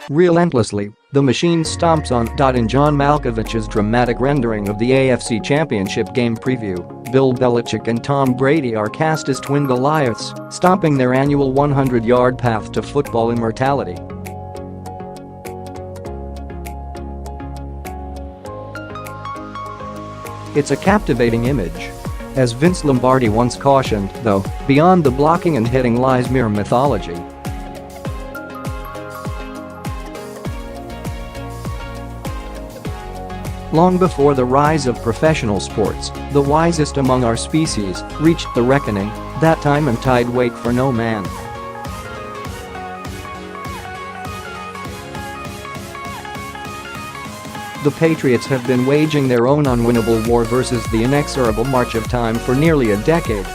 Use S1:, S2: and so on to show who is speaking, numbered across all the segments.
S1: Relentlessly, the machine stomps on. In John Malkovich's dramatic rendering of the AFC Championship Game preview, Bill Belichick and Tom Brady are cast as twin Goliaths, stomping their annual 100-yard path to football immortality. It's a captivating image. As Vince Lombardi once cautioned, though, beyond the blocking and hitting lies mere mythology. Long before the rise of professional sports, the wisest among our species reached the reckoning. That time and tide wait for no man. The Patriots have been waging their own unwinnable war versus the inexorable march of time for nearly a decade.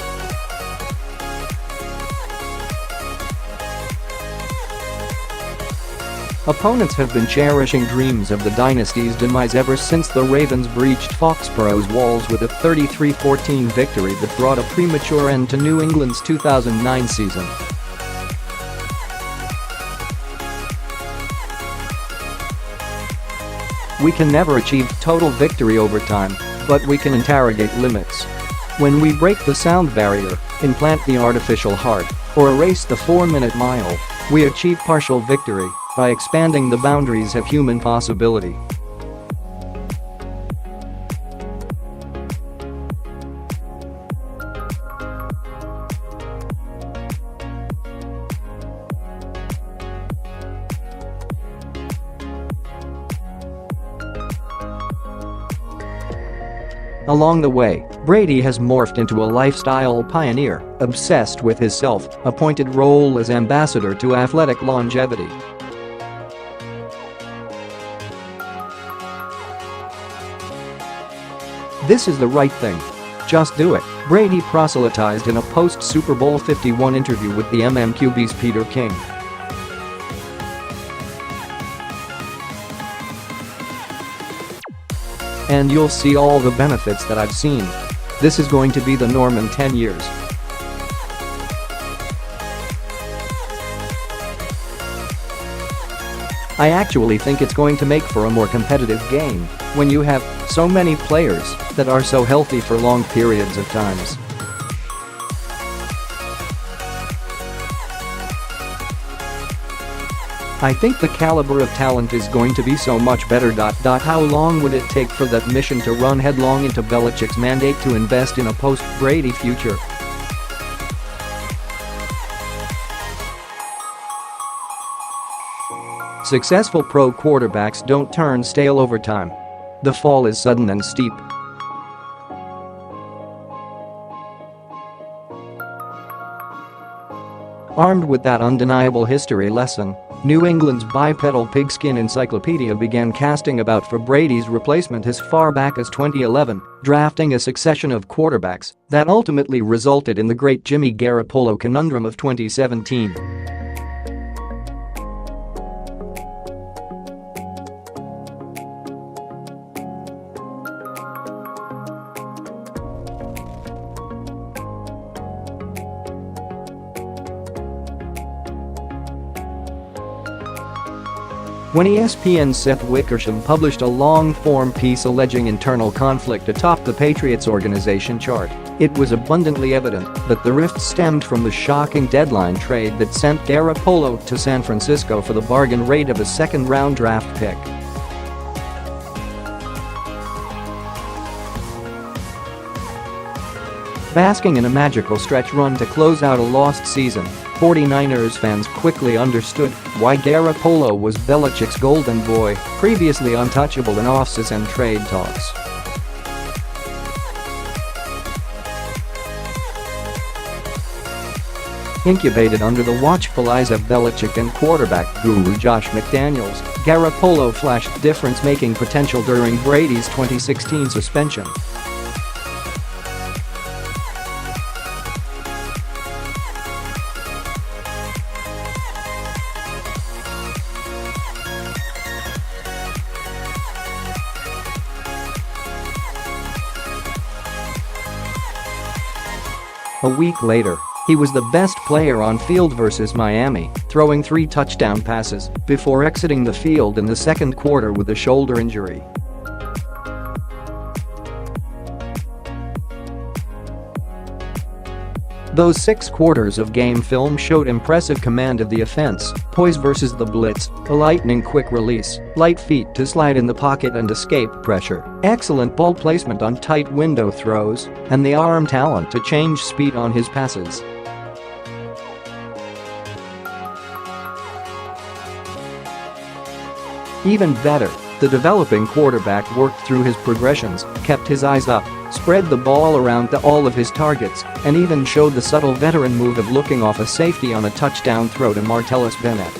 S1: Opponents have been cherishing dreams of the dynasty's demise ever since the Ravens breached Foxborough's walls with a 33-14 victory that brought a premature end to New England's 2009 season. We can never achieve total victory over time, but we can interrogate limits. When we break the sound barrier, implant the artificial heart, or erase the 4-minute mile, we achieve partial victory by expanding the boundaries of human possibility. Along the way, Brady has morphed into a lifestyle pioneer, obsessed with his self-appointed role as ambassador to athletic longevity. "This is the right thing. Just do it," Brady proselytized in a post-Super Bowl 51 interview with the MMQB's Peter King. "And you'll see all the benefits that I've seen. This is going to be the norm in 10 years. I actually think it's going to make for a more competitive game when you have so many players that are so healthy for long periods of times." "I think the caliber of talent is going to be so much better. How long would it take for that mission to run headlong into Belichick's mandate to invest in a post-Brady future?" Successful pro quarterbacks don't turn stale over time. The fall is sudden and steep. Armed with that undeniable history lesson, New England's bipedal pigskin encyclopedia began casting about for Brady's replacement as far back as 2011, drafting a succession of quarterbacks that ultimately resulted in the great Jimmy Garoppolo conundrum of 2017. When ESPN's Seth Wickersham published a long-form piece alleging internal conflict atop the Patriots organization chart, it was abundantly evident that the rift stemmed from the shocking deadline trade that sent Garoppolo to San Francisco for the bargain rate of a second-round draft pick. Basking in a magical stretch run to close out a lost season, 49ers fans quickly understood why Garoppolo was Belichick's golden boy, previously untouchable in off-season trade talks. Incubated under the watchful eyes of Belichick and quarterback guru Josh McDaniels, Garoppolo flashed difference-making potential during Brady's 2016 suspension. A week later, He was the best player on field versus Miami, throwing 3 touchdown passes before exiting the field in the second quarter with a shoulder injury. Those 6 quarters of game film showed impressive command of the offense, poise versus the blitz, a lightning-quick release, light feet to slide in the pocket and escape pressure, excellent ball placement on tight window throws, and the arm talent to change speed on his passes. Even better, the developing quarterback worked through his progressions, kept his eyes up, spread the ball around to all of his targets, and even showed the subtle veteran move of looking off a safety on a touchdown throw to Martellus Bennett.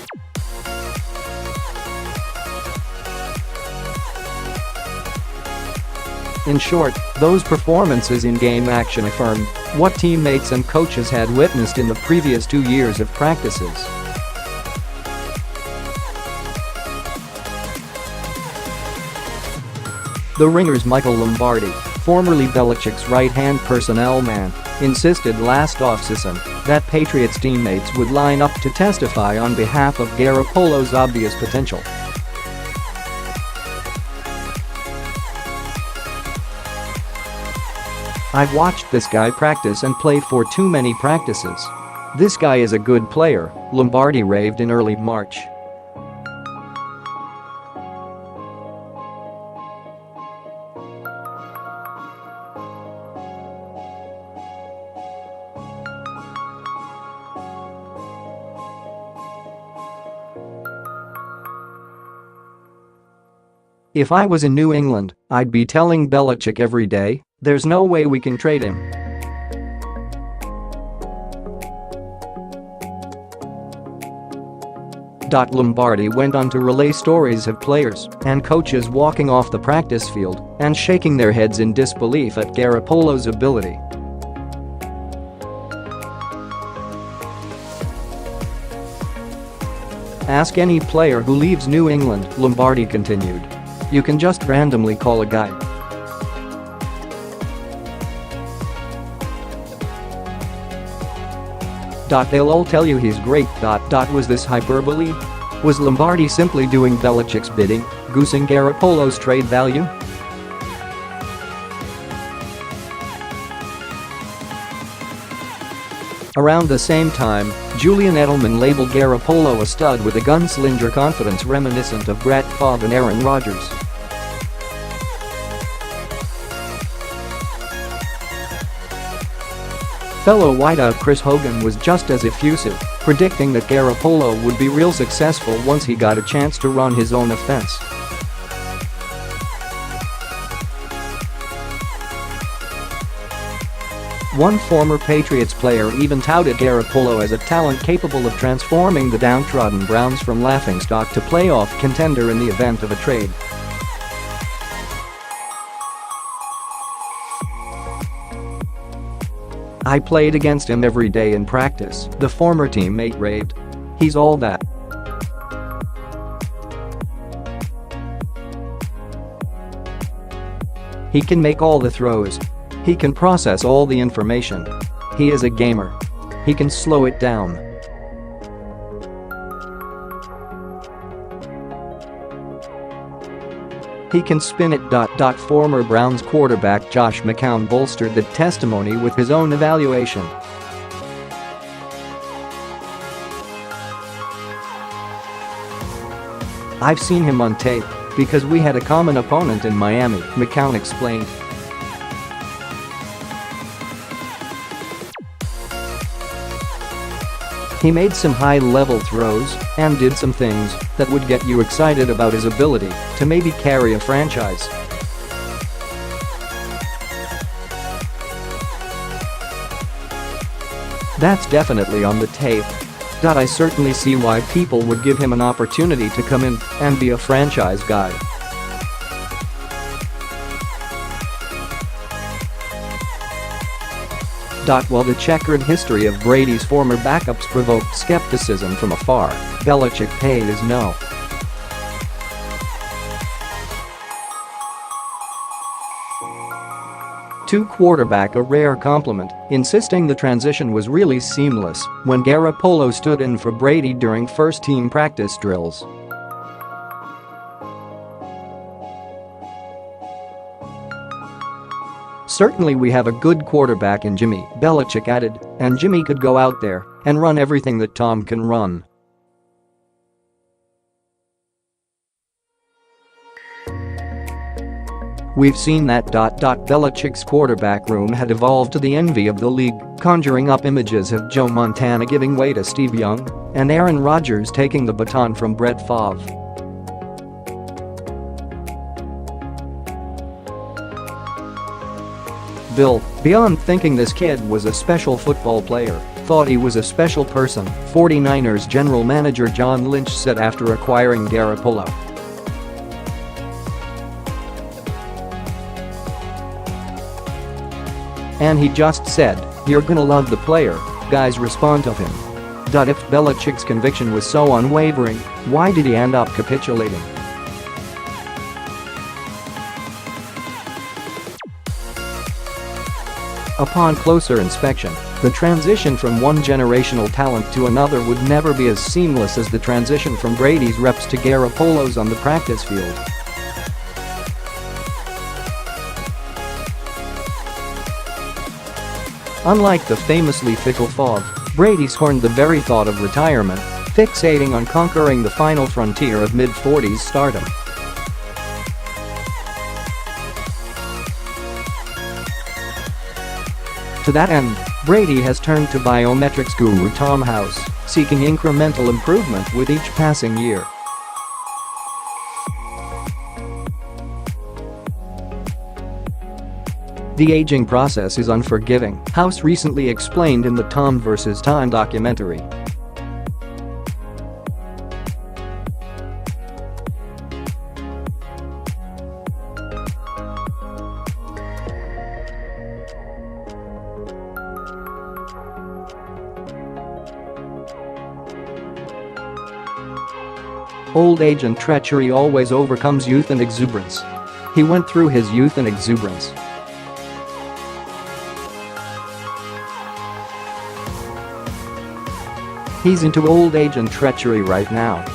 S1: In short, those performances in game action affirmed what teammates and coaches had witnessed in the previous 2 years of practices. The Ringer's Michael Lombardi, formerly Belichick's right-hand personnel man, insisted last offseason that Patriots teammates would line up to testify on behalf of Garoppolo's obvious potential. "I've watched this guy practice and play for too many practices. This guy is a good player," Lombardi raved in early March. "If I was in New England, I'd be telling Belichick every day, there's no way we can trade him." Lombardi went on to relay stories of players and coaches walking off the practice field and shaking their heads in disbelief at Garoppolo's ability. "Ask any player who leaves New England," Lombardi continued. "You can just randomly call a guy. They'll all tell you he's great. Was this hyperbole? Was Lombardi simply doing Belichick's bidding, goosing Garoppolo's trade value?" Around the same time, Julian Edelman labeled Garoppolo a stud with a gunslinger confidence reminiscent of Brett Favre and Aaron Rodgers. Fellow wideout Chris Hogan was just as effusive, predicting that Garoppolo would be real successful once he got a chance to run his own offense. One former Patriots player even touted Garoppolo as a talent capable of transforming the downtrodden Browns from laughingstock to playoff contender in the event of a trade. "I played against him every day in practice," the former teammate raved. "He's all that." "He can make all the throws. He can process all the information. He is a gamer. He can slow it down." "He can spin it. Former Browns quarterback Josh McCown bolstered the testimony with his own evaluation. "I've seen him on tape because we had a common opponent in Miami," McCown explained. "He made some high-level throws and did some things that would get you excited about his ability to maybe carry a franchise." "That's definitely on the tape. I certainly see why people would give him an opportunity to come in and be a franchise guy." While the checkered history of Brady's former backups provoked skepticism from afar, Belichick paid his no. to quarterback a rare compliment, insisting the transition was really seamless when Garoppolo stood in for Brady during first-team practice drills. "Certainly we have a good quarterback in Jimmy," Belichick added, "and Jimmy could go out there and run everything that Tom can run." "We've seen that. Belichick's quarterback room had evolved to the envy of the league, conjuring up images of Joe Montana giving way to Steve Young and Aaron Rodgers taking the baton from Brett Favre. Bill, beyond thinking this kid was a special football player, thought he was a special person," 49ers general manager John Lynch said after acquiring Garoppolo. "And he just said, 'You're gonna love the player,' guys respond to him." If Belichick's conviction was so unwavering, why did he end up capitulating? Upon closer inspection, the transition from one generational talent to another would never be as seamless as the transition from Brady's reps to Garoppolo's on the practice field. Unlike the famously fickle Favre, Brady scorned the very thought of retirement, fixating on conquering the final frontier of mid-40s stardom. To that end, Brady has turned to biometrics guru Tom House, seeking incremental improvement with each passing year. The aging process is unforgiving, House recently explained in the Tom vs. Time documentary. Old age and treachery always overcomes youth and exuberance. He went through his youth and exuberance. He's into old age and treachery right now.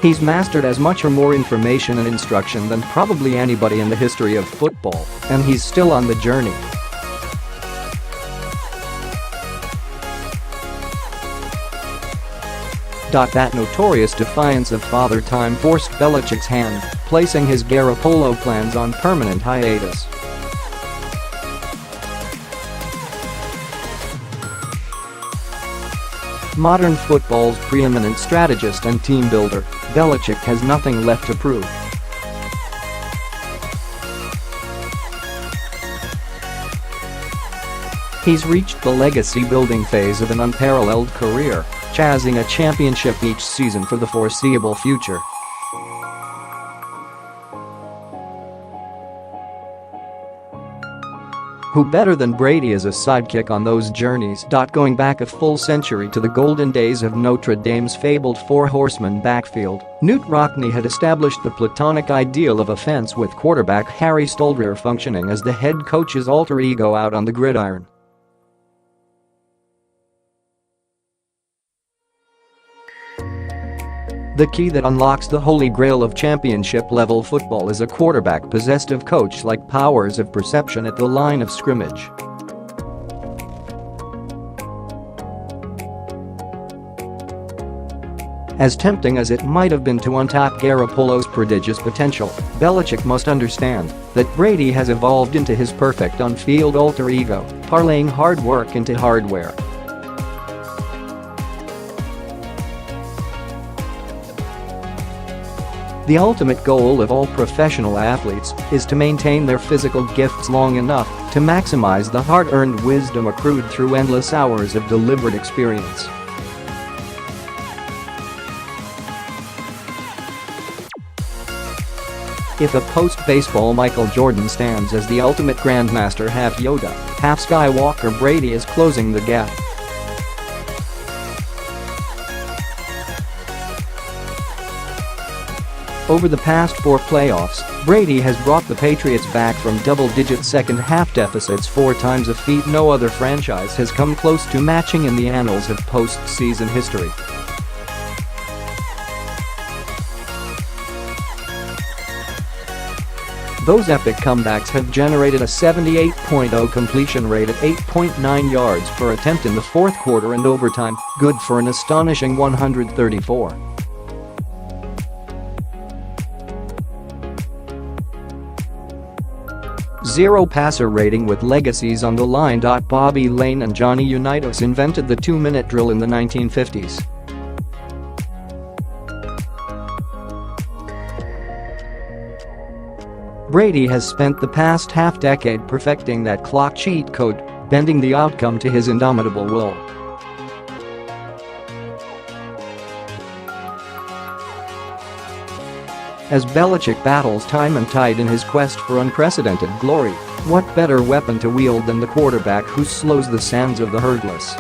S1: He's mastered as much or more information and instruction than probably anybody in the history of football, and he's still on the journey. That notorious defiance of Father Time forced Belichick's hand, placing his Garoppolo plans on permanent hiatus. Modern football's preeminent strategist and team builder, Belichick has nothing left to prove. He's reached the legacy-building phase of an unparalleled career, chasing a championship each season for the foreseeable future. Who better than Brady as a sidekick on those journeys? Going back a full century to the golden days of Notre Dame's fabled four-horseman backfield, Knute Rockne had established the platonic ideal of offense with quarterback Harry Stolderer functioning as the head coach's alter ego out on the gridiron. The key that unlocks the holy grail of championship-level football is a quarterback possessed of coach-like powers of perception at the line of scrimmage. As tempting as it might have been to untap Garoppolo's prodigious potential, Belichick must understand that Brady has evolved into his perfect on-field alter ego, parlaying hard work into hardware. The ultimate goal of all professional athletes is to maintain their physical gifts long enough to maximize the hard-earned wisdom accrued through endless hours of deliberate experience. If a post-baseball Michael Jordan stands as the ultimate grandmaster, half Yoda, half Skywalker, Brady is closing the gap. Over the past 4 playoffs, Brady has brought the Patriots back from double-digit second-half deficits 4 times, a feat no other franchise has come close to matching in the annals of postseason history. Those epic comebacks have generated a 78.0 completion rate at 8.9 yards per attempt in the fourth quarter and overtime, good for an astonishing 134. Zero passer rating with legacies on the line. Bobby Lane and Johnny Unitas invented the 2-minute drill in the 1950s. Brady has spent the past half-decade perfecting that clock cheat code, bending the outcome to his indomitable will. As Belichick battles time and tide in his quest for unprecedented glory, what better weapon to wield than the quarterback who slows the sands of the hurdless?